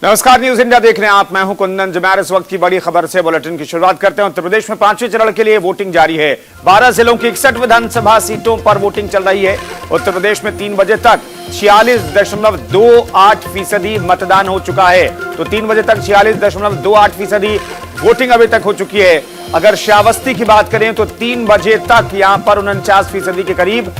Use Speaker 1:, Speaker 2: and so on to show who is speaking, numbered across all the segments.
Speaker 1: नमस्कार, news India देख रहे हैं आप। मैं हूं कुंदन जमैर। इस वक्त की बड़ी खबर से बुलेटिन की शुरुआत करते हैं। उत्तर प्रदेश में 5वें चरण के लिए वोटिंग जारी है। 12 जिलों की 61 विधानसभा सीटों पर वोटिंग चल रही है। उत्तर प्रदेश में 3 बजे तक 46.28% मतदान हो चुका है। तो 3 बजे तक 46.28% वोटिंग अभी तक हो चुकी है। अगर श्रावस्ती की बात करें तो 3 बजे तक यहां पर 49% के करीब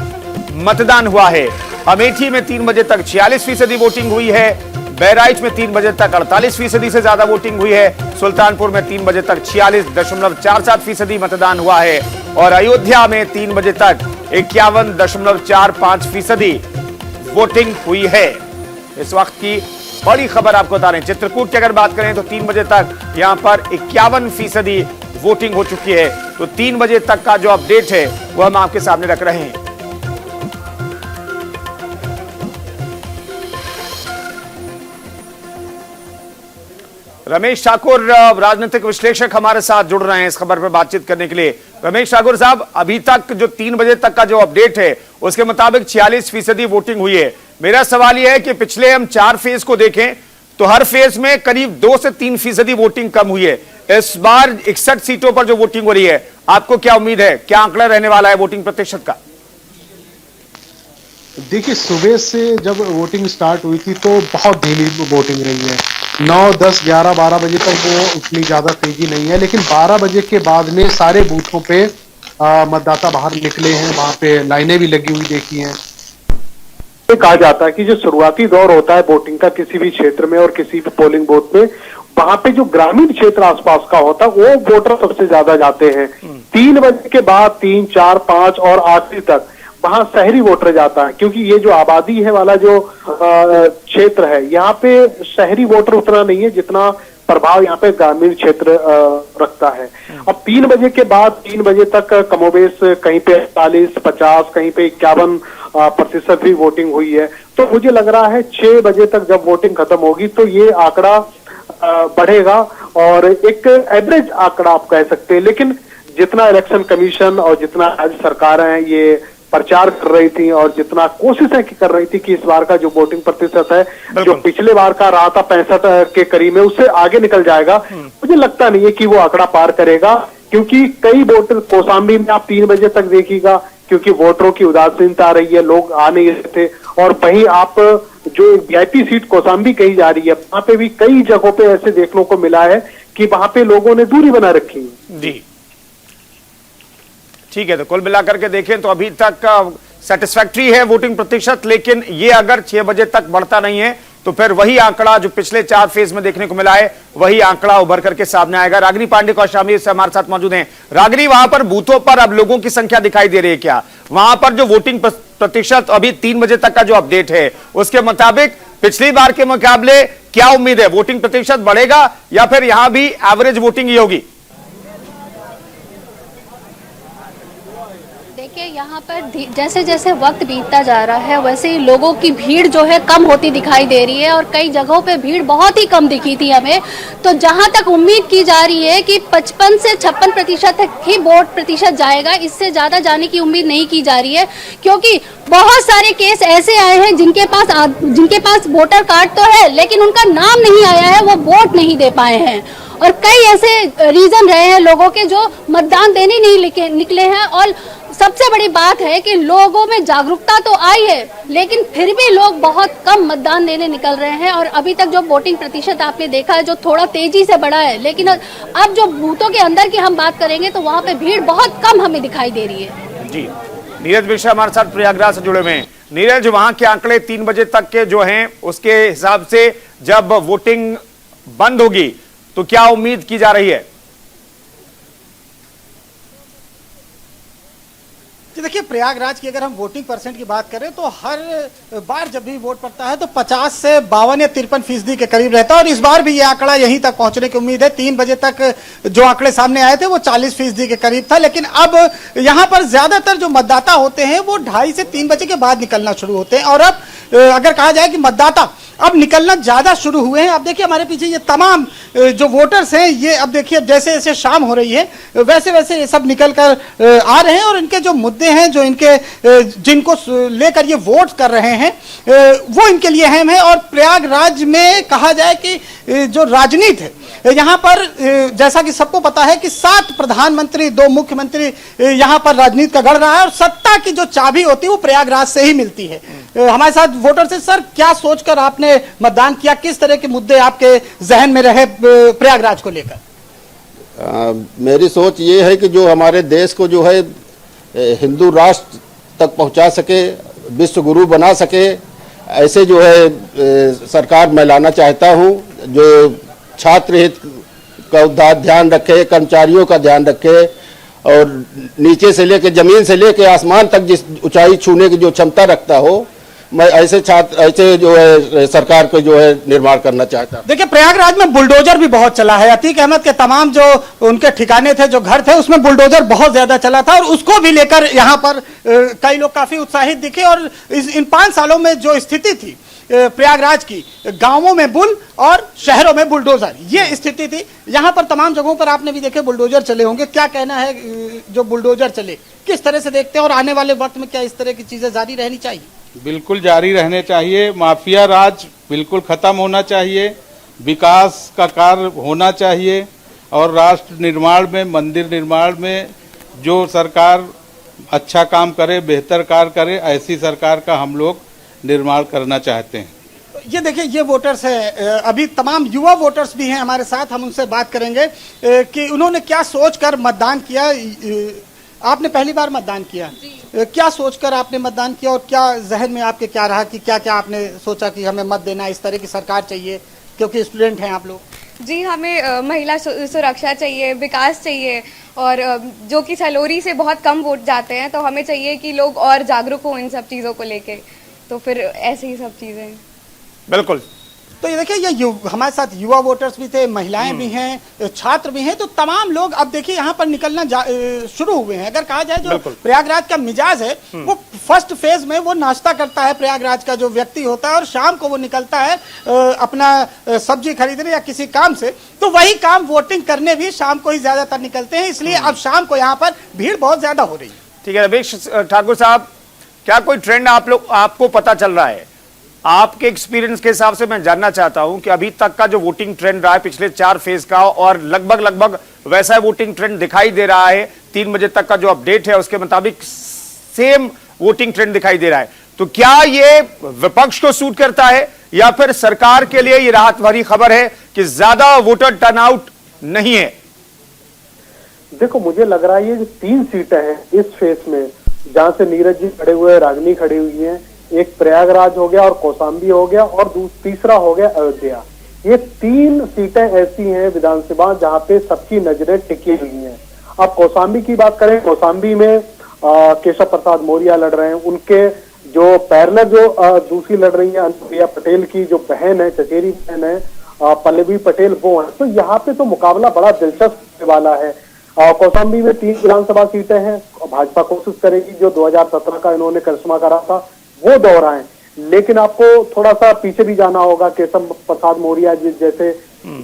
Speaker 1: मतदान हुआ है। अमेठी में 3 बजे तक 46% वोटिंग हुई है। बहराइच में 3 बजे तक 48% से ज्यादा वोटिंग हुई है। सुल्तानपुर में 3 बजे तक 46.47% मतदान हुआ है और अयोध्या में 3 बजे तक 51.45% वोटिंग हुई है। इस वक्त की बड़ी खबर आपको बता रहे हैं। चित्रकूट की अगर बात करें तो 3 बजे तक यहां पर 51% वोटिंग हो चुकी है। तो 3 बजे तक का जो अपडेट है वह हम आपके सामने रख रहे हैं। रमेश ठाकुर राजनीतिक विश्लेषक हमारे साथ जुड़ रहे हैं इस खबर पर बातचीत करने के लिए। रमेश ठाकुर साहब, अभी तक जो 3 बजे तक का जो अपडेट है उसके मुताबिक 46% वोटिंग हुई है। मेरा सवाल यह है कि पिछले हम 4 फेज को देखें तो हर फेज में करीब 2 से 3% वोटिंग कम हुई है। इस बार 61 सीटों पर जो वोटिंग हो रही है, आपको क्या उम्मीद है, क्या आंकड़ा रहने वाला है वोटिंग प्रतिशत का?
Speaker 2: देखिए, सुबह से जब वोटिंग स्टार्ट हुई थी तो बहुत धीमी वोटिंग रही है। 9, 10, 11, 12 बजे तक वो उतनी ज्यादा तेजी नहीं है, लेकिन 12 बजे के बाद में सारे बूथों पे मतदाता बाहर निकले हैं। वहां पे लाइनें भी लगी हुई देखी हैं।
Speaker 3: कहा जाता है कि जो शुरुआती दौर होता है वोटिंग का किसी भी क्षेत्र में और किसी भी पोलिंग बूथ में, वहां पे जो ग्रामीण क्षेत्र आसपास का होता है वो वोटर सबसे ज्यादा जाते हैं। 3 बजे के बाद 3, 4, 5 और 8 तक वहां शहरी वोटर जाता है, क्योंकि ये जो आबादी है वाला जो क्षेत्र है, यहाँ पे शहरी वोटर उतना नहीं है जितना प्रभाव यहाँ पे ग्रामीण क्षेत्र रखता है। अब 3 बजे के बाद 3 बजे तक कमोबेश कहीं पे 40, 50, कहीं पे 51% भी वोटिंग हुई है। तो मुझे लग रहा है 6 बजे तक जब वोटिंग खत्म होगी तो ये आंकड़ा बढ़ेगा और एक एवरेज आंकड़ा आप कह सकते हैं। लेकिन जितना इलेक्शन कमीशन और जितना राज्य सरकारें ये प्रचार कर रही थी और जितना कोशिशें कर रही थी कि इस बार का जो वोटिंग प्रतिशत है जो पिछले बार का रहा था 65 के करीब में, उससे आगे निकल जाएगा, मुझे लगता नहीं है कि वो आंकड़ा पार करेगा। क्योंकि कई वोटर कौशाम्बी में आप 3 बजे तक देखिएगा, क्योंकि वोटरों की उदासीनता आ रही है, लोग आ नहीं रहे थे। और वहीं आप जो वीआईपी सीट कौशाम्बी कही जा रही है, वहां पे भी कई जगहों पे ऐसे देखने को मिला है कि वहां पे लोगों ने दूरी बना रखी है।
Speaker 1: जी ठीक है, तो कुल मिलाकर के देखें तो अभी तक सेटिस्फैक्ट्री है वोटिंग प्रतिशत, लेकिन ये अगर 6 बजे तक बढ़ता नहीं है तो फिर वही आंकड़ा जो पिछले 4 फेज में देखने को मिला है वही आंकड़ा उभर करके सामने आएगा। रागिनी पांडे कौशाम्बी से हमारे साथ मौजूद हैं। रागिनी, वहां पर बूथों पर अब लोगों की संख्या दिखाई दे रही है क्या? वहां पर जो वोटिंग प्रतिशत अभी 3 बजे तक का जो अपडेट है उसके मुताबिक पिछली बार के मुकाबले क्या उम्मीद है? वोटिंग प्रतिशत बढ़ेगा या फिर यहां भी एवरेज वोटिंग ही होगी?
Speaker 4: देखिए, यहाँ पर जैसे जैसे वक्त बीतता जा रहा है वैसे ही लोगों की भीड़ जो है कम होती दिखाई दे रही है और कई जगहों पे भीड़ बहुत ही कम दिखी थी हमें। तो जहाँ तक उम्मीद की जा रही है कि 55 से 56% तक ही वोट प्रतिशत जाएगा, इससे ज़्यादा जाने की उम्मीद नहीं की जा रही है। क्योंकि बहुत सारे केस ऐसे आए हैं जिनके पास वोटर कार्ड तो है लेकिन उनका नाम नहीं आया है, वो वोट नहीं दे पाए हैं। और कई ऐसे रीज़न रहे हैं लोगों के जो मतदान देने नहीं निकले हैं। और सबसे बड़ी बात है कि लोगों में जागरूकता तो आई है लेकिन फिर भी लोग बहुत कम मतदान देने निकल रहे हैं। और अभी तक जो वोटिंग प्रतिशत आपने देखा है जो थोड़ा तेजी से बढ़ा है, लेकिन अब जो बूथों के अंदर की हम बात करेंगे तो वहाँ पे भीड़ बहुत कम हमें दिखाई दे रही है।
Speaker 1: जी, नीरज मिश्रा हमारे साथ प्रयागराज से जुड़े हुए हैं। नीरज, वहां के आंकड़े 3 बजे तक के जो हैं उसके हिसाब से जब वोटिंग बंद होगी तो क्या उम्मीद की जा रही है?
Speaker 5: देखिए, प्रयागराज की अगर हम वोटिंग परसेंट की बात करें तो हर बार जब भी वोट पड़ता है तो 50 से 52 या 53% के करीब रहता है और इस बार भी ये आंकड़ा यहीं तक पहुंचने की उम्मीद है। 3 बजे तक जो आंकड़े सामने आए थे वो 40% के करीब था, लेकिन अब यहाँ पर ज्यादातर जो मतदाता होते हैं वो 2:30 से 3 बजे के बाद निकलना शुरू होते हैं और अब अगर कहा जाए कि मतदाता अब निकलना ज्यादा शुरू हुए हैं। अब देखिए हमारे पीछे ये तमाम जो वोटर्स हैं, ये अब देखिए जैसे जैसे शाम हो रही है वैसे वैसे ये सब निकल कर आ रहे हैं और इनके जो मुद्दे हैं, जो इनके जिनको लेकर ये वोट कर रहे हैं, वो इनके लिए अहम है। और प्रयागराज में कहा जाए कि जो राजनीति है यहाँ पर, जैसा कि सबको पता है कि 7 प्रधानमंत्री 2 मुख्यमंत्री यहाँ पर राजनीति का गढ़ रहा है और सत्ता की जो चाबी होती है वो प्रयागराज से ही मिलती है। हमारे साथ वोटर से, सर क्या सोचकर आपने मतदान किया, किस तरह के मुद्दे आपके जहन में रहे प्रयागराज को लेकर?
Speaker 6: मेरी सोच ये है कि जो हमारे देश को जो है हिंदू राष्ट्र तक पहुंचा सके, विश्व गुरु बना सके, ऐसे जो है सरकार मैं लाना चाहता हूं, जो छात्र हित का ध्यान रखे, कर्मचारियों का ध्यान रखे और नीचे से लेकर जमीन से लेकर आसमान तक जिस ऊंचाई छूने की जो क्षमता रखता हो, मैं ऐसे जो है सरकार को जो है निर्माण करना चाहता हूं।
Speaker 5: देखिए प्रयागराज में बुलडोजर भी बहुत चला है। अतीक अहमद के तमाम जो उनके ठिकाने थे, जो घर थे, उसमें बुलडोजर बहुत ज्यादा चला था और उसको भी लेकर यहाँ पर कई लोग काफी उत्साहित दिखे। और इन 5 सालों में जो स्थिति थी प्रयागराज की, गांवों में बुल और शहरों में बुलडोजर, ये स्थिति थी। यहाँ पर तमाम जगहों पर आपने भी देखे बुलडोजर चले होंगे। क्या कहना है जो बुलडोजर चले, किस तरह से देखते हैं और आने वाले वक्त में क्या इस तरह की चीजें जारी रहनी चाहिए?
Speaker 7: बिल्कुल जारी रहने चाहिए। माफिया राज बिल्कुल खत्म होना चाहिए, विकास का कार्य होना चाहिए और राष्ट्र निर्माण में, मंदिर निर्माण में जो सरकार अच्छा काम करे, बेहतर कार्य करे, ऐसी सरकार का हम लोग निर्माण करना चाहते हैं।
Speaker 5: ये देखिए ये वोटर्स हैं, अभी तमाम युवा वोटर्स भी हैं हमारे साथ, हम उनसे बात करेंगे कि उन्होंने क्या सोचकर मतदान किया। आपने पहली बार मतदान किया, क्या सोचकर आपने मतदान किया और क्या जहन में आपके क्या रहा कि क्या क्या आपने सोचा कि हमें मत देना, इस तरह की सरकार चाहिए, क्योंकि स्टूडेंट हैं आप लोग?
Speaker 8: जी, हमें महिला सुरक्षा चाहिए, विकास चाहिए और जो कि सलोरी से बहुत कम वोट जाते हैं, तो हमें चाहिए कि लोग और जागरूक हों इन सब चीज़ों को लेके, तो फिर ऐसे ही सब चीज़ें।
Speaker 1: बिल्कुल।
Speaker 5: तो ये देखिए ये हमारे साथ युवा वोटर्स भी थे, महिलाएं भी हैं, छात्र भी हैं, तो तमाम लोग अब देखिए यहाँ पर निकलना शुरू हुए हैं। अगर कहा जाए जो प्रयागराज का मिजाज है वो फर्स्ट फेज में वो नाश्ता करता है, प्रयागराज का जो व्यक्ति होता है, और शाम को वो निकलता है अपना सब्जी खरीदने या किसी काम से, तो वही काम वोटिंग करने भी शाम को ही ज्यादातर निकलते हैं। इसलिए अब शाम को यहाँ पर भीड़ बहुत ज्यादा हो रही है।
Speaker 1: ठीक है रमेश ठाकुर साहब, क्या कोई ट्रेंड आपको पता चल रहा है? आपके एक्सपीरियंस के हिसाब से मैं जानना चाहता हूं कि अभी तक का जो वोटिंग ट्रेंड रहा है पिछले 4 फेज का, और लगभग वैसा वोटिंग ट्रेंड दिखाई दे रहा है। 3 बजे तक का जो अपडेट है उसके मुताबिक सेम वोटिंग ट्रेंड दिखाई दे रहा है। तो क्या ये विपक्ष को सूट करता है या फिर सरकार के लिए ये राहत भरी खबर है कि ज्यादा वोटर टर्नआउट नहीं है?
Speaker 3: देखो मुझे लग रहा है ये जो 3 सीटें हैं इस फेज में, जहां से नीरज जी खड़े हुए हैं, रागनी खड़ी हुई है, एक प्रयागराज हो गया और कौशाम्बी हो गया और तीसरा हो गया अयोध्या। ये 3 सीटें ऐसी हैं विधानसभा जहां पे सबकी नजरें टिकी हुई हैं। अब कौशाम्बी की बात करें, कौशाम्बी में केशव प्रसाद मौर्य लड़ रहे हैं, उनके जो पैरेलल जो दूसरी लड़ रही है अनुप्रिया पटेल की जो बहन है, चचेरी बहन है पल्लवी पटेल, वो है। तो यहाँ पे तो मुकाबला बड़ा दिलचस्प वाला है। कौशाम्बी में 3 विधानसभा सीटें हैं, भाजपा कोशिश करेगी जो 2017 का इन्होंने करिश्मा करा था वो दोहराएं, लेकिन आपको थोड़ा सा पीछे भी जाना होगा। केशव प्रसाद मौर्य जैसे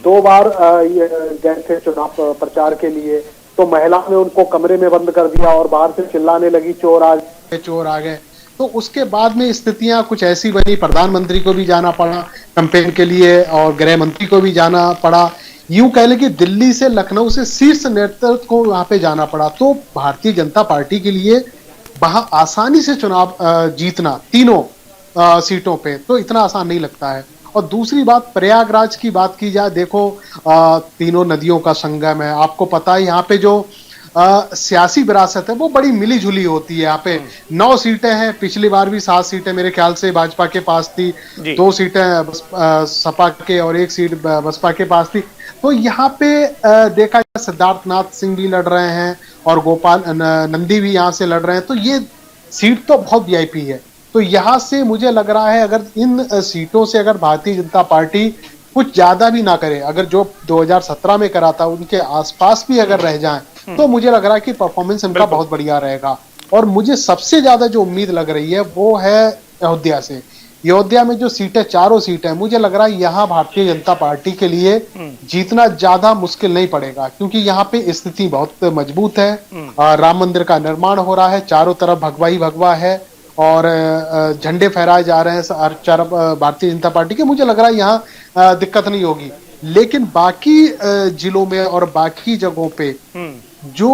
Speaker 3: 2 बार गए थे चुनाव प्रचार के लिए, तो महिला ने उनको कमरे में बंद कर दिया और बाहर से चिल्लाने लगी चोर आ गए।
Speaker 2: तो उसके बाद में स्थितियां कुछ ऐसी बनी, प्रधानमंत्री को भी जाना पड़ा कैंपेन के लिए और गृह मंत्री को भी जाना पड़ा। यूं कह ले कि दिल्ली से लखनऊ से शीर्ष नेतृत्व को वहां पे जाना पड़ा। तो भारतीय जनता पार्टी के लिए वहां आसानी से चुनाव जीतना 3 सीटों पे तो इतना आसान नहीं लगता है। और दूसरी बात, प्रयागराज की बात की जाए, देखो 3 नदियों का संगम है, आपको पता है यहाँ पे जो सियासी विरासत है वो बड़ी मिली जुली होती है। यहाँ पे 9 सीटें हैं, पिछली बार भी 7 सीटें मेरे ख्याल से भाजपा के पास थी, 2 सीटें सपा के और 1 सीट बसपा के पास थी। तो यहाँ पे देखा जाए सिद्धार्थनाथ सिंह भी लड़ रहे हैं और गोपाल नंदी भी यहाँ से लड़ रहे हैं, तो ये सीट तो बहुत वीआईपी है। तो यहाँ से मुझे लग रहा है अगर इन सीटों से अगर भारतीय जनता पार्टी कुछ ज्यादा भी ना करे, अगर जो 2017 में करा था उनके आसपास भी अगर रह जाएं, तो मुझे लग रहा है कि परफॉर्मेंस इनका बहुत बढ़िया रहेगा। और मुझे सबसे ज्यादा जो उम्मीद लग रही है वो है अयोध्या से। अयोध्या में जो सीटें, चारों सीटें, मुझे लग रहा है यहाँ भारतीय जनता पार्टी के लिए जीतना ज्यादा मुश्किल नहीं पड़ेगा, क्योंकि यहाँ पे स्थिति बहुत मजबूत है। राम मंदिर का निर्माण हो रहा है, चारों तरफ भगवा ही भगवा है और झंडे फहराए जा रहे हैं भारतीय जनता पार्टी के। मुझे लग रहा है यहाँ दिक्कत नहीं होगी। लेकिन बाकी जिलों में और बाकी जगहों पे जो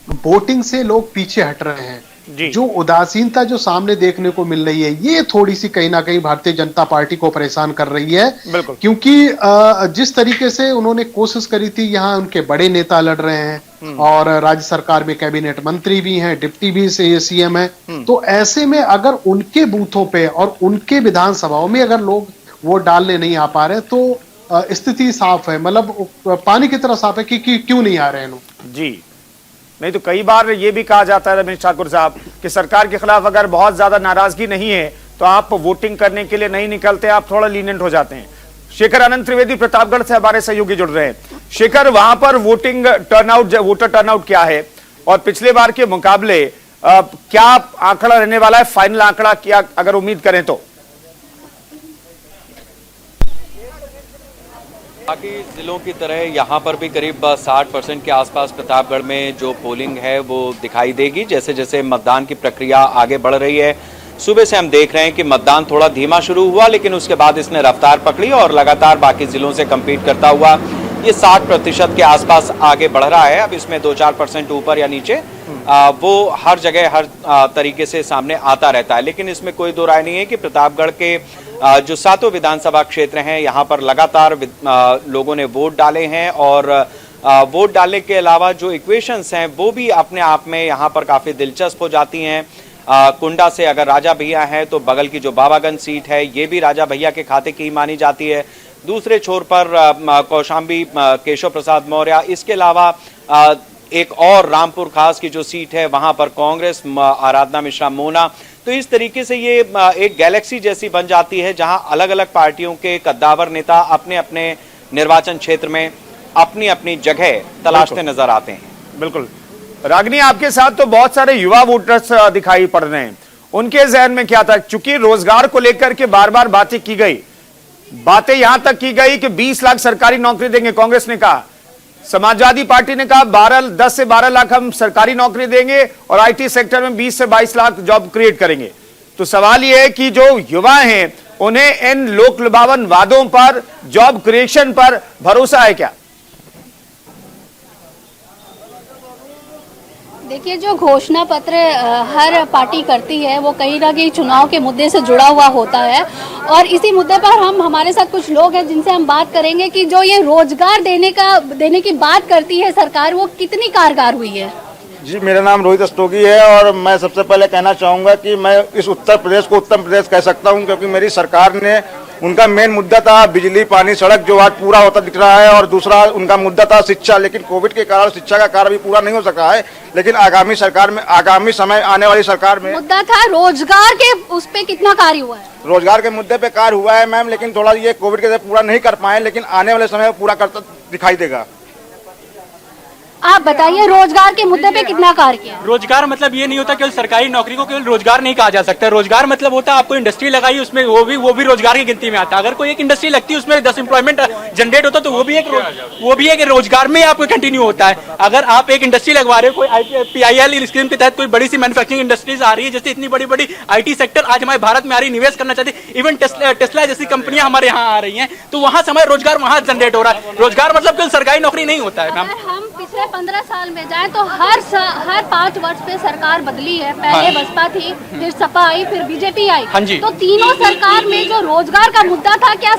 Speaker 2: वोटिंग से लोग पीछे हट रहे हैं, जो उदासीनता जो सामने देखने को मिल रही है, ये थोड़ी सी कहीं ना कहीं भारतीय जनता पार्टी को परेशान कर रही है। क्योंकि जिस तरीके से उन्होंने कोशिश करी थी, यहाँ उनके बड़े नेता लड़ रहे हैं और राज्य सरकार में कैबिनेट मंत्री भी हैं, डिप्टी भी सीएम है, तो ऐसे में अगर उनके बूथों पे और उनके विधानसभाओं में अगर लोग वोट डालने नहीं आ पा रहे तो स्थिति साफ है, मतलब पानी की तरह साफ है कि क्यों नहीं आ रहे हैं लोग।
Speaker 1: जी नहीं तो कई बार ये भी कहा जाता है रमेश ठाकुर साहब कि सरकार के खिलाफ अगर बहुत ज्यादा नाराजगी नहीं है तो आप वोटिंग करने के लिए नहीं निकलते, आप थोड़ा लीनेंट हो जाते हैं। शेखर आनंद त्रिवेदी प्रतापगढ़ से हमारे सहयोगी जुड़ रहे हैं। शेखर, वहां पर वोटिंग टर्नआउट, वोटर टर्नआउट क्या है और पिछले बार के मुकाबले क्या आंकड़ा रहने वाला है, फाइनल आंकड़ा क्या अगर उम्मीद करें तो?
Speaker 9: बाकी जिलों की तरह यहाँ पर भी करीब 60% के आसपास प्रतापगढ़ में जो पोलिंग है वो दिखाई देगी। जैसे जैसे मतदान की प्रक्रिया आगे बढ़ रही है, सुबह से हम देख रहे हैं कि मतदान थोड़ा धीमा शुरू हुआ, लेकिन उसके बाद इसने रफ्तार पकड़ी और लगातार बाकी जिलों से कम्पीट करता हुआ ये 60% के आसपास आगे बढ़ रहा है। अब इसमें 2-4% ऊपर या नीचे वो हर जगह हर तरीके से सामने आता रहता है। लेकिन इसमें कोई दो राय नहीं है कि प्रतापगढ़ के जो 7 विधानसभा क्षेत्र हैं, यहाँ पर लगातार लोगों ने वोट डाले हैं और वोट डालने के अलावा जो इक्वेशंस हैं वो भी अपने आप में यहाँ पर काफ़ी दिलचस्प हो जाती हैं। कुंडा से अगर राजा भैया हैं तो बगल की जो बाबागंज सीट है ये भी राजा भैया के खाते की मानी जाती है। दूसरे छोर पर कौशाम्बी केशव प्रसाद मौर्य, इसके अलावा एक और रामपुर खास की जो सीट है वहां पर कांग्रेस आराधना मिश्रा मोना। तो इस तरीके से ये एक गैलेक्सी जैसी बन जाती है जहां अलग अलग पार्टियों के कद्दावर नेता अपने अपने निर्वाचन क्षेत्र में अपनी अपनी जगह तलाशते नजर आते हैं।
Speaker 1: बिल्कुल रागिनी, आपके साथ तो बहुत सारे युवा वोटर्स दिखाई पड़ रहे हैं, उनके जहन में क्या था? चूंकि रोजगार को लेकर के बार बार बातें की गई, बातें यहां तक की गई कि 20 लाख सरकारी नौकरी देंगे, कांग्रेस ने कहा, समाजवादी पार्टी ने कहा 10 से 12 लाख हम सरकारी नौकरी देंगे और आईटी सेक्टर में 20 से 22 लाख जॉब क्रिएट करेंगे। तो सवाल यह है कि जो युवा हैं उन्हें इन लोक लुभावन वादों पर, जॉब क्रिएशन पर भरोसा है क्या?
Speaker 4: देखिए, जो घोषणा पत्र हर पार्टी करती है वो कहीं ना कहीं चुनाव के मुद्दे से जुड़ा हुआ होता है और इसी मुद्दे पर हमारे साथ कुछ लोग हैं जिनसे हम बात करेंगे कि जो ये रोजगार देने की बात करती है सरकार, वो कितनी कारगर हुई है।
Speaker 10: जी, मेरा नाम रोहित अस्तोगी है और मैं सबसे पहले कहना चाहूँगा कि मैं इस उत्तर प्रदेश को उत्तम प्रदेश कह सकता हूँ, क्योंकि मेरी सरकार ने, उनका मेन मुद्दा था बिजली, पानी, सड़क, जो आज पूरा होता दिख रहा है, और दूसरा उनका मुद्दा था शिक्षा। लेकिन कोविड के कारण शिक्षा का कार्य भी पूरा नहीं हो सका है। लेकिन आगामी सरकार में, आगामी समय आने वाली सरकार में
Speaker 4: मुद्दा था रोजगार के, उस पे कितना कार्य हुआ है?
Speaker 10: रोजगार के मुद्दे पे कार्य हुआ है मैम, लेकिन थोड़ा ये कोविड के पूरा नहीं कर पाए, लेकिन आने वाले समय में पूरा करता दिखाई देगा।
Speaker 4: आप बताइए रोजगार के मुद्दे पे कितना कार्य किया?
Speaker 11: रोजगार मतलब ये नहीं होता केवल सरकारी नौकरी को केवल रोजगार नहीं कहा जा सकता। रोजगार मतलब होता है आपको इंडस्ट्री लगाई, उसमें वो भी रोजगार की गिनती में आता है। अगर कोई एक इंडस्ट्री लगती है उसमें 10 एम्प्लॉयमेंट जनरेट होता है तो वो भी एक रोजगार में आपको कंटिन्यू होता है। अगर आप एक इंडस्ट्री लगवा रहे हो, कोई PIL स्कीम के तहत कोई बड़ी सी मैन्युफैक्चरिंग इंडस्ट्रीज आ रही है, जैसे इतनी बड़ी बड़ी IT सेक्टर आज हमारे भारत में आ रही, निवेश करना चाहते हैं, इवन टेस्ला जैसी कंपनियां हमारे यहाँ आ रही है, तो वहाँ समय रोजगार वहाँ जनरेट हो रहा है। रोजगार मतलब केवल सरकारी नौकरी नहीं होता है मैम।
Speaker 4: हम पिछले 15 साल में जाए तो हर 5 वर्ष पे सरकार बदली है। पहले बसपा थी, फिर सपा आई, फिर बीजेपी आई।
Speaker 11: हाँ जी।
Speaker 4: तो तीनों सरकार में जो रोजगार का मुद्दा था क्या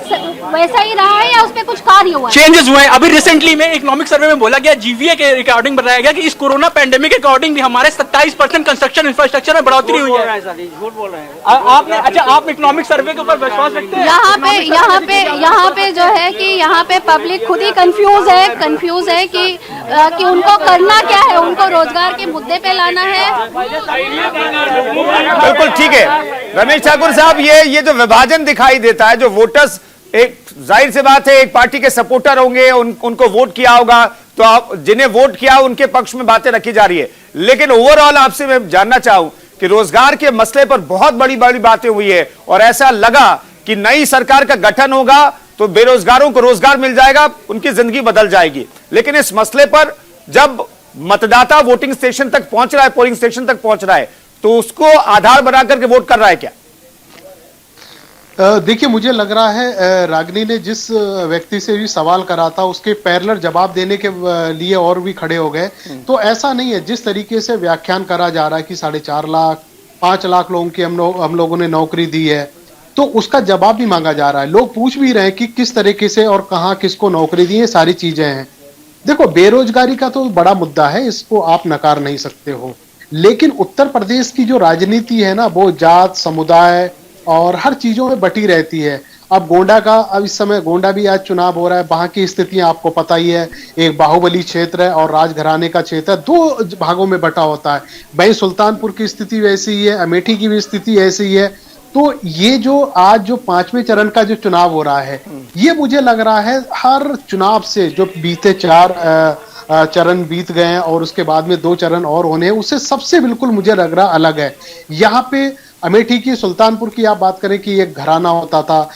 Speaker 4: वैसा ही रहा है या उसपे कुछ कार्य हुआ?
Speaker 11: चेंजेस हुए हैं। अभी रिसेंटली में इकोनॉमिक सर्वे में बोला गया, GVA के रिकॉर्डिंग बताया गया कि इस कोरोना पैंडेमिक के अकॉर्डिंग भी हमारे 27% कंस्ट्रक्शन इंफ्रास्ट्रक्चर में बढ़ोतरी हुई है। झूठ बोल रहे हैं आपने। अच्छा, आप इकोनॉमिक सर्वे के ऊपर विश्वास रखते हैं?
Speaker 4: यहाँ पे जो है कि यहाँ पे पब्लिक खुद ही कंफ्यूज है कि उनको करना क्या है, उनको रोजगार के मुद्दे पे लाना है।
Speaker 1: बिल्कुल ठीक है रमेश ठाकुर साहब, ये जो विभाजन दिखाई देता है, जो वोटर्स, एक जाहिर सी बात है एक पार्टी के सपोर्टर होंगे, उनको वोट किया होगा, तो जिन्हें वोट किया उनके पक्ष में बातें रखी जा रही है। लेकिन ओवरऑल आपसे मैं जानना चाहूं कि रोजगार के मसले पर बहुत बड़ी बड़ी बातें हुई है और ऐसा लगा कि नई सरकार का गठन होगा तो बेरोजगारों को रोजगार मिल जाएगा, उनकी जिंदगी बदल जाएगी। लेकिन इस मसले पर जब मतदाता वोटिंग स्टेशन तक पहुंच रहा है, पोलिंग स्टेशन तक पहुंच रहा है, तो उसको आधार बना करके वोट कर रहा है क्या?
Speaker 2: देखिए, मुझे लग रहा है रागिनी ने जिस व्यक्ति से भी सवाल करा था उसके पैरेलल जवाब देने के लिए और भी खड़े हो गए। तो ऐसा नहीं है, जिस तरीके से व्याख्यान करा जा रहा है कि 4.5 लाख 5 लाख लोगों की हम लोगों ने नौकरी दी है, तो उसका जवाब भी मांगा जा रहा है। लोग पूछ भी रहे हैं कि किस तरीके से और कहां किसको नौकरी दी है, सारी चीजें हैं। देखो, बेरोजगारी का तो बड़ा मुद्दा है, इसको आप नकार नहीं सकते हो, लेकिन उत्तर प्रदेश की जो राजनीति है ना, वो जात समुदाय और हर चीजों में बटी रहती है। अब गोंडा का, अब इस समय गोंडा भी आज चुनाव हो रहा है, वहां की स्थितियां आपको पता ही है। एक बाहुबली क्षेत्र है और राजघराने का क्षेत्र है, 2 भागों में बटा होता है। वहीं सुल्तानपुर की स्थिति वैसी ही है, अमेठी की भी स्थिति ऐसी ही है। तो ये जो आज जो 5वें चरण का जो चुनाव हो रहा है, ये मुझे लग रहा है हर चुनाव से जो बीते 4 चरण बीत गए हैं और उसके बाद में 2 चरण और होने हैं, उससे सबसे बिल्कुल मुझे लग रहा अलग है। यहाँ पे अमेठी की, सुल्तानपुर की आप बात करें कि एक घराना होता था,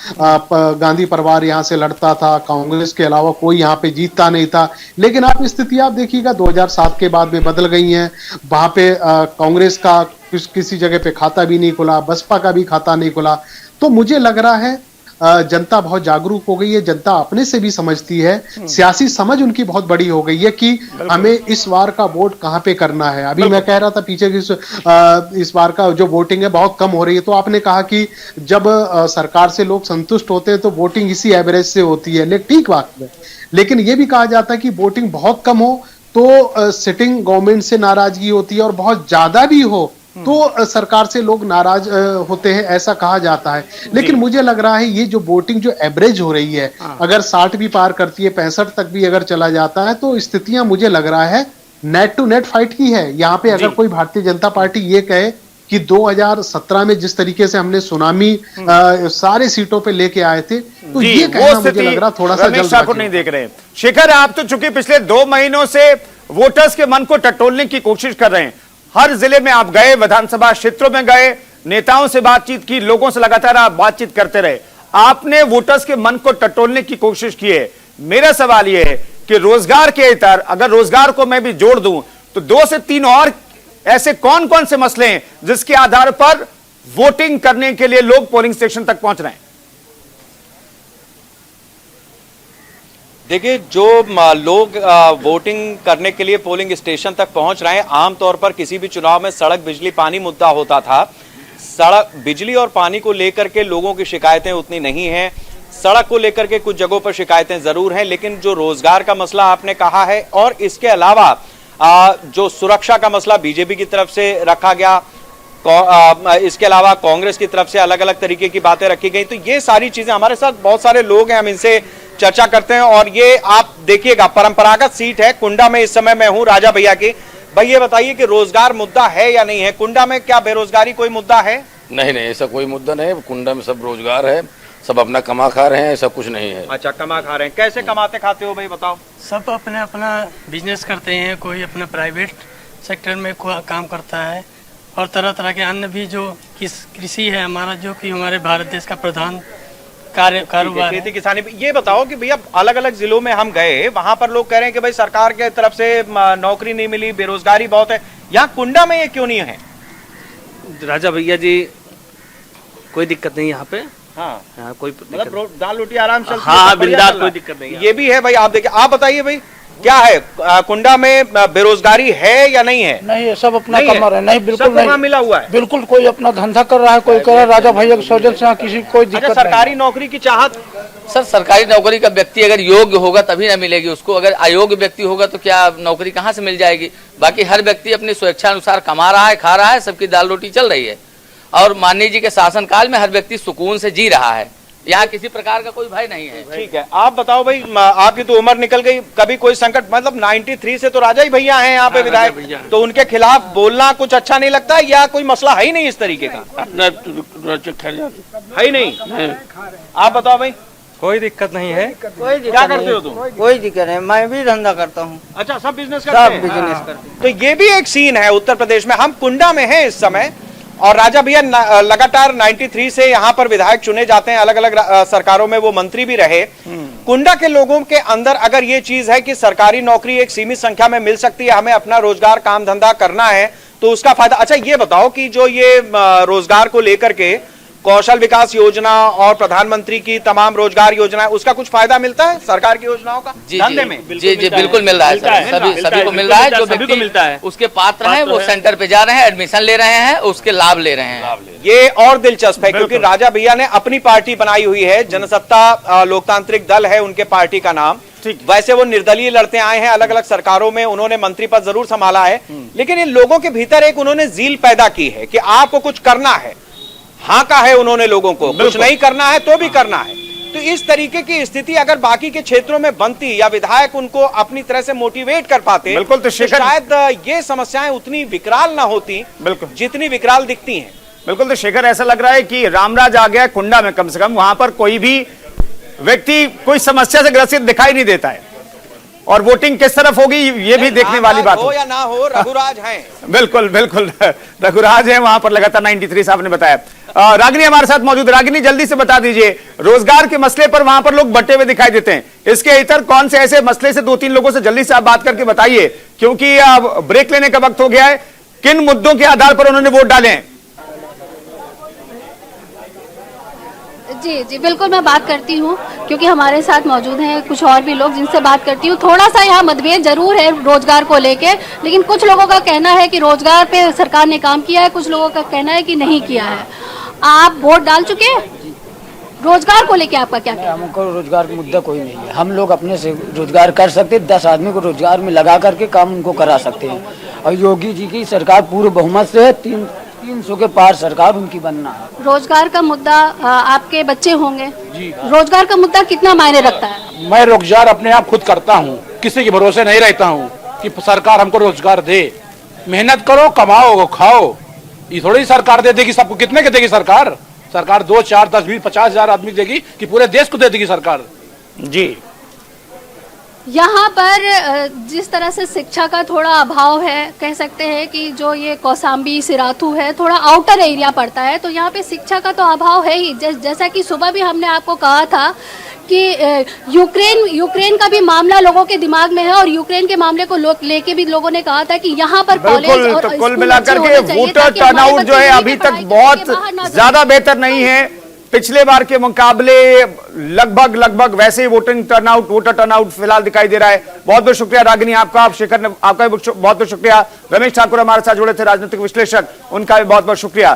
Speaker 2: गांधी परिवार यहाँ से लड़ता था, कांग्रेस के अलावा कोई यहाँ पे जीतता नहीं था। लेकिन आप स्थिति आप देखिएगा 2007 के बाद में बदल गई हैं। वहां पे कांग्रेस का किसी जगह पे खाता भी नहीं खुला, बसपा का भी खाता नहीं खुला। तो मुझे लग रहा है जनता बहुत जागरूक हो गई है, जनता अपने से भी समझती है, सियासी समझ उनकी बहुत बड़ी हो गई है कि हमें इस बार का वोट कहां पे करना है। अभी मैं कह रहा था पीछे की इस बार का जो वोटिंग है बहुत कम हो रही है, तो आपने कहा कि जब सरकार से लोग संतुष्ट होते हैं तो वोटिंग इसी एवरेज से होती है, लेकिन ठीक बात है। लेकिन यह भी कहा जाता है कि वोटिंग बहुत कम हो तो सिटिंग गवर्नमेंट से नाराजगी होती है और बहुत ज्यादा भी हो तो सरकार से लोग नाराज होते हैं, ऐसा कहा जाता है। लेकिन मुझे लग रहा है ये जो वोटिंग जो एवरेज हो रही है, अगर 60 भी पार करती है, 65 तक भी अगर चला जाता है, तो स्थितियां मुझे लग रहा है नेट टू नेट फाइट की है। यहाँ पे अगर कोई भारतीय जनता पार्टी ये कहे कि 2017 में जिस तरीके से हमने सुनामी सारे सीटों पे लेके आए थे, तो ये कहना मुझे लग रहा थोड़ा सा
Speaker 1: जल्दबाजी नहीं देख रहे। शेखर, आप तो चूंकि पिछले 2 महीनों से वोटर्स के मन को टटोलने की कोशिश कर रहे हैं, हर जिले में आप गए, विधानसभा क्षेत्रों में गए, नेताओं से बातचीत की, लोगों से लगातार आप बातचीत करते रहे, आपने वोटर्स के मन को टटोलने की कोशिश की है। मेरा सवाल यह है कि रोजगार के इतर अगर रोजगार को मैं भी जोड़ दूं तो 2 से 3 और ऐसे कौन कौन से मसले हैं जिसके आधार पर वोटिंग करने के लिए लोग पोलिंग स्टेशन तक पहुंच रहे हैं?
Speaker 9: देखिए, जो लोग वोटिंग करने के लिए पोलिंग स्टेशन तक पहुंच रहे हैं, आमतौर पर किसी भी चुनाव में सड़क, बिजली, पानी मुद्दा होता था। सड़क, बिजली और पानी को लेकर के लोगों की शिकायतें उतनी नहीं हैं। सड़क को लेकर के कुछ जगहों पर शिकायतें जरूर हैं, लेकिन जो रोजगार का मसला आपने कहा है और इसके अलावा जो सुरक्षा का मसला बीजेपी की तरफ से रखा गया, इसके अलावा कांग्रेस की तरफ से अलग अलग तरीके की बातें रखी गई, तो ये सारी चीजें, हमारे साथ बहुत सारे लोग हैं, हम इनसे चर्चा करते हैं। और ये आप देखिएगा, परंपरागत सीट है कुंडा में, इस समय मैं हूं राजा भैया की। भाई ये बताइए कि रोजगार मुद्दा है या नहीं है कुंडा में? क्या बेरोजगारी कोई मुद्दा है?
Speaker 12: नहीं, ऐसा कोई मुद्दा नहीं है। कुंडा में सब रोजगार है, सब अपना कमा खा रहे हैं, ऐसा कुछ नहीं है।
Speaker 9: अच्छा, कमा खा रहे हैं। कैसे कमाते खाते हो भाई, बताओ?
Speaker 13: सब अपना अपना बिजनेस करते हैं, कोई अपना प्राइवेट सेक्टर में काम करता है और तरह तरह के अन्य भी जो कृषि है हमारा, जो कि हमारे भारत देश का प्रधान कारोबार
Speaker 9: खेती किसानी। ये बताओ कि भैया अलग अलग जिलों में हम गए, वहां पर लोग कह रहे हैं कि भाई सरकार के तरफ से नौकरी नहीं मिली, बेरोजगारी बहुत है। यहाँ कुंडा में ये क्यों नहीं है?
Speaker 14: राजा भैया जी, कोई दिक्कत नहीं यहाँ पे।
Speaker 9: हाँ, कोई मतलब दाल रोटी आराम से।
Speaker 14: हाँ, बिंदास, कोई दिक्कत नहीं।
Speaker 9: ये भी है भाई, आप देखिए, आप बताइए भाई क्या है कुंडा में बेरोजगारी है या नहीं है?
Speaker 15: नहीं है, सब अपना कमा रहे हैं। नहीं, बिल्कुल नहीं
Speaker 9: मिला हुआ है,
Speaker 15: बिल्कुल कोई अपना धंधा कर रहा है, कोई कर रहा है। राजा भैया के सौजन से किसी कोई दिक्कत नहीं।
Speaker 9: सरकारी नौकरी की चाहत?
Speaker 12: सर, सरकारी नौकरी का व्यक्ति अगर योग्य होगा तभी ना मिलेगी उसको। अगर अयोग्य व्यक्ति होगा तो क्या नौकरी कहाँ से मिल जाएगी? बाकी हर व्यक्ति अपनी स्वेच्छा अनुसार कमा रहा है, खा रहा है, सबकी दाल रोटी चल रही है और माननीय जी के शासनकाल में हर व्यक्ति सुकून से जी रहा है। यहाँ किसी प्रकार का कोई भय नहीं है।
Speaker 9: ठीक है, आप बताओ भाई, आपकी तो उम्र निकल गई, कभी कोई संकट, मतलब 93 से तो राजा ही भैया हैं यहाँ पे विधायक, तो उनके खिलाफ बोलना कुछ अच्छा नहीं लगता या कोई मसला है ही नहीं इस तरीके का? है ही नहीं। आप बताओ भाई।
Speaker 14: कोई दिक्कत नहीं है।
Speaker 9: कोई क्या करते हो तुम?
Speaker 16: कोई दिक्कत नहीं, मैं भी धंधा करता हूँ।
Speaker 9: अच्छा, सब बिजनेस करते हैं?
Speaker 16: सब बिजनेस करते हैं।
Speaker 9: तो ये भी एक सीन है उत्तर प्रदेश में। हम कुंडा में हैं इस समय और राजा भैया लगातार 93 से यहाँ पर विधायक चुने जाते हैं, अलग अलग सरकारों में वो मंत्री भी रहे। कुंडा के लोगों के अंदर अगर ये चीज है कि सरकारी नौकरी एक सीमित संख्या में मिल सकती है, हमें अपना रोजगार काम धंधा करना है तो उसका फायदा। अच्छा ये बताओ कि जो ये रोजगार को लेकर के कौशल विकास योजना और प्रधानमंत्री की तमाम रोजगार योजना, उसका कुछ फायदा मिलता है सरकार की योजनाओं का धंधे में?
Speaker 12: जी बिल्कुल मिल रहा है सर, सभी को मिल रहा है। जो व्यक्ति मिलता है उसके पात्र हैं वो सेंटर पे जा रहे हैं, एडमिशन ले रहे हैं, उसके लाभ ले रहे हैं।
Speaker 9: ये और दिलचस्प है क्योंकि राजा भैया ने अपनी पार्टी बनाई हुई है, जनसत्ता लोकतांत्रिक दल है उनके पार्टी का नाम। वैसे वो निर्दलीय लड़ते आए हैं, अलग अलग सरकारों में उन्होंने मंत्री पद जरूर संभाला है, लेकिन इन लोगों के भीतर एक उन्होंने जील पैदा की है कि आपको कुछ करना है। हाँ का है उन्होंने लोगों को, कुछ नहीं करना है तो भी करना है। तो इस तरीके की स्थिति अगर बाकी के क्षेत्रों में बनती या विधायक उनको अपनी तरह से मोटिवेट कर पाते,
Speaker 1: बिल्कुल, तो
Speaker 9: शायद ये समस्याएं उतनी विकराल ना होती जितनी विकराल दिखती हैं।
Speaker 1: बिल्कुल, तो शेखर ऐसा लग रहा है कि रामराज आ गया कुंडा में, कम से कम वहां पर कोई भी व्यक्ति कोई समस्या से ग्रसित दिखाई नहीं देता है। और वोटिंग किस तरफ होगी ये भी देखने वाली बात
Speaker 9: हो या ना हो, रघुराज हैं।
Speaker 1: बिल्कुल बिल्कुल रघुराज है वहां पर लगातार 93 साहब ने बताया। रागिनी हमारे साथ मौजूद। रागिनी जल्दी से बता दीजिए, रोजगार के मसले पर वहां पर लोग बटे हुए दिखाई देते हैं, इसके इतर कौन से ऐसे मसले से 2-3 लोगों से जल्दी से आप बात करके बताइए, क्योंकि अब ब्रेक लेने का वक्त हो गया है। किन मुद्दों के आधार पर उन्होंने वोट डाले हैं?
Speaker 4: जी बिल्कुल, मैं बात करती हूँ क्योंकि हमारे साथ मौजूद हैं कुछ और भी लोग जिनसे बात करती हूँ। थोड़ा सा यहाँ मतभेद जरूर है रोजगार को लेके, लेकिन कुछ लोगों का कहना है कि रोजगार पे सरकार ने काम किया है, कुछ लोगों का कहना है कि नहीं किया है। आप वोट डाल चुके हैं? रोजगार को लेके आपका क्या कहना है?
Speaker 15: हमको रोजगार का मुद्दा कोई नहीं है, हम लोग अपने से रोजगार कर सकते हैं, 10 आदमी को रोजगार में लगा करके काम उनको करा सकते हैं। और योगी जी की सरकार पूर्ण बहुमत से है, 300 के पार सरकार उनकी बनना है।
Speaker 4: रोजगार का मुद्दा, आपके बच्चे होंगे
Speaker 15: जी,
Speaker 4: रोजगार का मुद्दा कितना मायने रखता है?
Speaker 15: मैं रोजगार अपने आप खुद करता हूँ, किसी के भरोसे नहीं रहता हूँ कि सरकार हमको रोजगार दे। मेहनत करो, कमाओ, खाओ, ये थोड़ी सरकार दे देगी सबको। कितने के देगी सरकार? सरकार 2, 4, 10, 20, 50 हजार आदमी देगी कि पूरे देश को दे देगी सरकार?
Speaker 1: जी,
Speaker 4: यहाँ पर जिस तरह से शिक्षा का थोड़ा अभाव है, कह सकते हैं कि जो ये कौसाम्बी सिराथू है थोड़ा आउटर एरिया पड़ता है, तो यहाँ पे शिक्षा का तो अभाव है ही। जैसा कि सुबह भी हमने आपको कहा था कि यूक्रेन का भी मामला लोगों के दिमाग में है और यूक्रेन के मामले को लेके भी लोगों ने कहा था कि यहाँ पर कॉलेज और
Speaker 1: तो कुल मिलाकर के वोटर टर्नआउट जो है अभी तक बहुत ज्यादा बेहतर नहीं है। पिछले बार के मुकाबले लगभग वैसे ही वोटर टर्नआउट फिलहाल दिखाई दे रहा है। बहुत बहुत शुक्रिया रागिनी आपका, आप शेखर ने आपका भी बहुत बहुत शुक्रिया। रमेश ठाकुर हमारे साथ जुड़े थे, राजनीतिक विश्लेषक, उनका भी बहुत बहुत शुक्रिया।